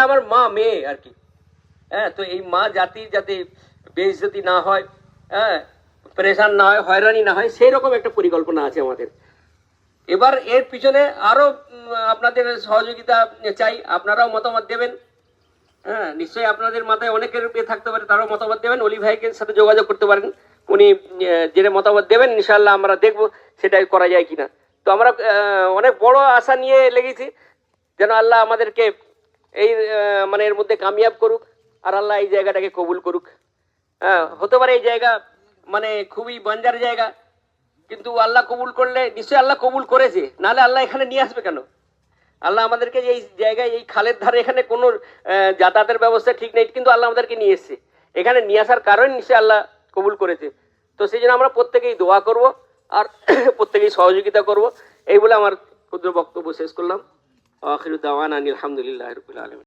আমার মা মেয়ে আর কি। হ্যাঁ, তো এই মা জাতির যাতে বেইজ্জতি না হয়, হ্যাঁ, প্রেশান না হয়, হয়রানি না হয়, সেই রকম একটা পরিকল্পনা আছে আমাদের। এবার এর পিছনে আরো আপনাদের সহযোগিতা চাই, আপনারাও মতামত দেবেন। হ্যাঁ, নিশ্চয়ই আপনাদের মাথায় অনেকের থাকতে পারে, তারাও মতামত দেবেন। অলি ভাইকে সাথে যোগাযোগ করতে পারেন, উনি যে মতামত দেবেন ইনশাআল্লাহ আমরা দেখব সেটাই করা যায় কিনা। তো আমরা অনেক বড় আশা নিয়ে লেগেছি, যেন আল্লাহ আমাদেরকে এই মানে এর মধ্যে কামিয়াব করুক, আর আল্লাহ এই জায়গাটাকে কবুল করুক। হ্যাঁ, হতে পারে এই জায়গা মানে খুবই বাঞ্জার জায়গা, কিন্তু আল্লাহ কবুল করলে নিশ্চয়ই আল্লাহ কবুল করেছে, নাহলে আল্লাহ এখানে নিয়ে আসবে কেন? আল্লাহ আমাদেরকে এই জায়গায়, এই খালের ধারে, এখানে কোনো যাতায়াতের ব্যবস্থা ঠিক নেই, কিন্তু আল্লাহ আমাদেরকে নিয়ে এসছে। এখানে নিয়ে আসার কারণ নিশ্চয়ই আল্লাহ কবুল করেছে। তো সেই জন্য আমরা প্রত্যেকেই দোয়া করব আর প্রত্যেকেই সহযোগিতা করব, এই বলে আমার ক্ষুদ্র বক্তব্য শেষ করলাম। আখিরু দাওয়ানা আলহামদুলিল্লাহি রাব্বিল আলামিন।